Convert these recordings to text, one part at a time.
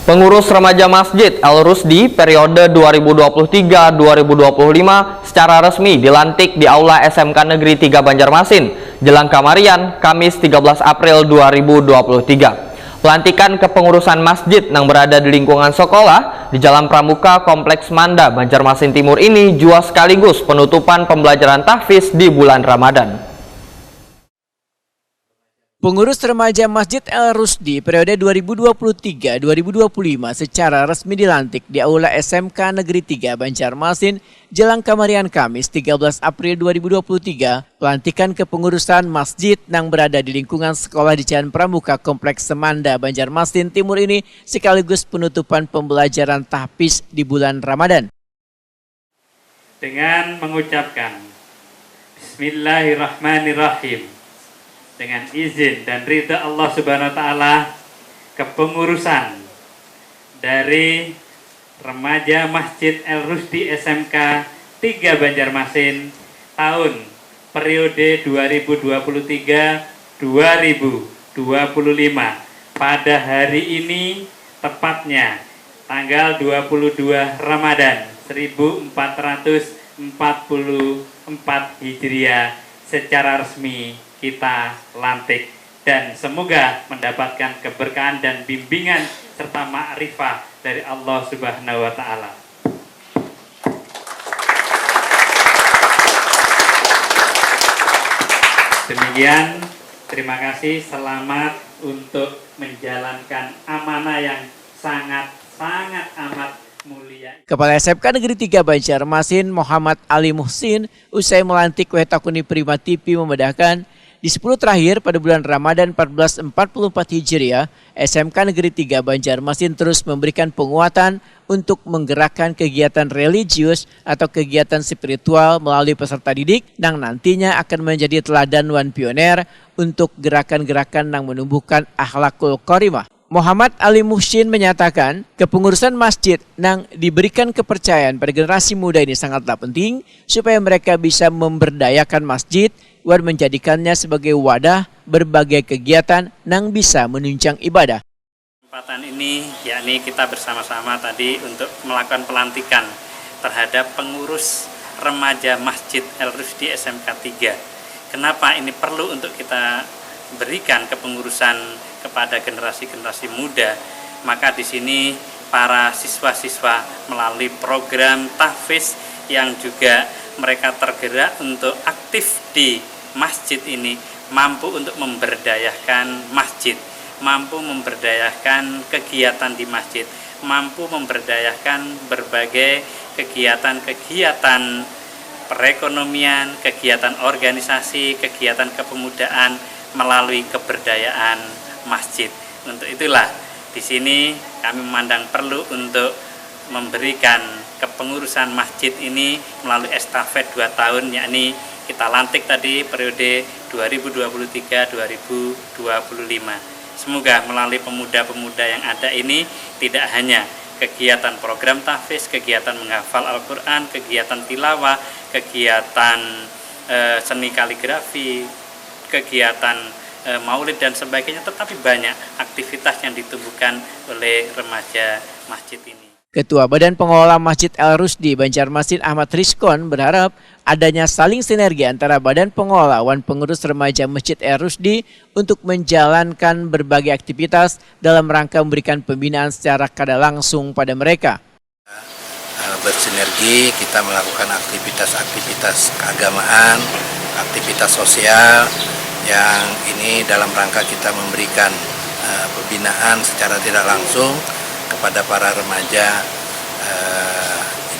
Pengurus remaja Masjid Al-Rusdi periode 2023-2025 secara resmi dilantik di Aula SMK Negeri 3 Banjarmasin, Jelang Kamarian, Kamis 13 April 2023. Pelantikan kepengurusan masjid yang berada di lingkungan sekolah di Jalan Pramuka Kompleks Manda, Banjarmasin Timur ini juga sekaligus penutupan pembelajaran tahfiz di bulan Ramadan. Pengurus remaja Masjid Al-Rusdi periode 2023-2025 secara resmi dilantik di Aula SMK Negeri 3 Banjarmasin, Jelang Kamarian Kamis 13 April 2023. Pelantikan kepengurusan masjid yang berada di lingkungan sekolah di Jalan Pramuka Kompleks Semanda, Banjarmasin Timur ini sekaligus penutupan pembelajaran tahfiz di bulan Ramadan. Dengan mengucapkan Bismillahirrahmanirrahim. Dengan izin dan ridha Allah Subhanahu wa Ta'ala, kepengurusan dari remaja Masjid Al-Rusdi SMK 3 Banjarmasin tahun periode 2023-2025 pada hari ini, tepatnya tanggal 22 Ramadan 1444 Hijriah, secara resmi kita lantik, dan semoga mendapatkan keberkahan dan bimbingan serta ma'rifah dari Allah Subhanahu wa Ta'ala. Demikian, terima kasih, selamat untuk menjalankan amanah yang sangat amat mulia. Kepala SMK Negeri 3 Banjarmasin Muhammad Ali Muhsin usai melantik Wetakuni Prima TV membedakan di 10 terakhir pada bulan Ramadan 1444 Hijriah, SMK Negeri 3 Banjarmasin terus memberikan penguatan untuk menggerakkan kegiatan religius atau kegiatan spiritual melalui peserta didik yang nantinya akan menjadi teladan wan pioner untuk gerakan-gerakan yang menumbuhkan akhlakul karimah. Muhammad Ali Muhsin menyatakan kepengurusan masjid yang diberikan kepercayaan pada generasi muda ini sangatlah penting supaya mereka bisa memberdayakan masjid dan menjadikannya sebagai wadah berbagai kegiatan yang bisa menunjang ibadah. Kesempatan ini yakni kita bersama-sama tadi untuk melakukan pelantikan terhadap pengurus remaja Masjid Al-Rusdi SMK 3. Kenapa ini perlu untuk kita berikan kepengurusan kepada generasi-generasi muda? Maka di sini para siswa-siswa melalui program tahfiz yang juga mereka tergerak untuk aktif di masjid ini mampu untuk memberdayakan masjid, mampu memberdayakan kegiatan di masjid, mampu memberdayakan berbagai kegiatan-kegiatan perekonomian, kegiatan organisasi, kegiatan kepemudaan melalui keberdayaan masjid. Untuk itulah di sini kami memandang perlu untuk memberikan kepengurusan masjid ini melalui estafet 2 tahun, yakni kita lantik tadi periode 2023-2025. Semoga melalui pemuda-pemuda yang ada ini tidak hanya kegiatan program tahfiz, kegiatan menghafal Al-Quran, kegiatan tilawah, kegiatan seni kaligrafi, kegiatan maulid dan sebagainya, tetapi banyak aktivitas yang ditumbuhkan oleh remaja masjid ini. Ketua Badan Pengelola Masjid Al-Rusdi Banjarmasin Ahmad Rizkon berharap adanya saling sinergi antara Badan Pengelola dan pengurus remaja Masjid Al-Rusdi untuk menjalankan berbagai aktivitas dalam rangka memberikan pembinaan secara kada langsung pada mereka. Bersinergi kita melakukan aktivitas-aktivitas keagamaan, aktivitas sosial yang ini dalam rangka kita memberikan pembinaan secara tidak langsung kepada para remaja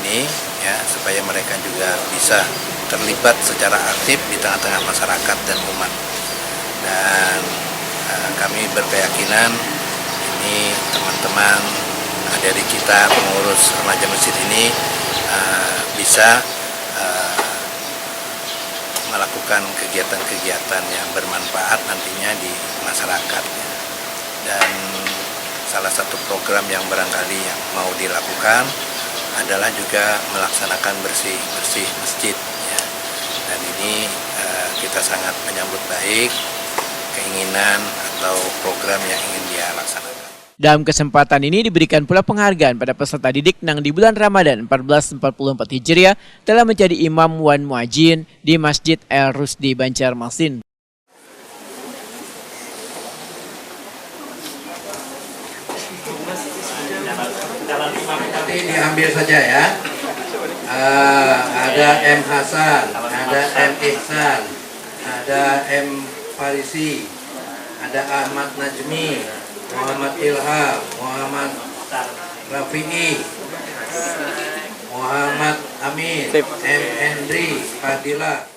ini, ya, supaya mereka juga bisa terlibat secara aktif di tengah-tengah masyarakat dan umat. Dan kami berkeyakinan ini teman-teman dari kita pengurus remaja masjid ini bisa melakukan kegiatan-kegiatan yang bermanfaat nantinya di masyarakat. Dan salah satu program yang barangkali yang mau dilakukan adalah juga melaksanakan bersih-bersih masjid, ya. Dan ini kita sangat menyambut baik keinginan atau program yang ingin dia laksanakan. Dalam kesempatan ini diberikan pula penghargaan pada peserta didik nang di bulan Ramadan 1444 Hijriah telah menjadi imam wan muadzin di Masjid El Rusdi Banjarmasin. Nanti diambil saja ya. Ada M. Hasan, ada M. Ihsan, ada M. Farisi, ada Ahmad Najmi, Muhammad Ilham, Muhammad Rafi'i, Muhammad Amin, M. Hendri, Fadilah.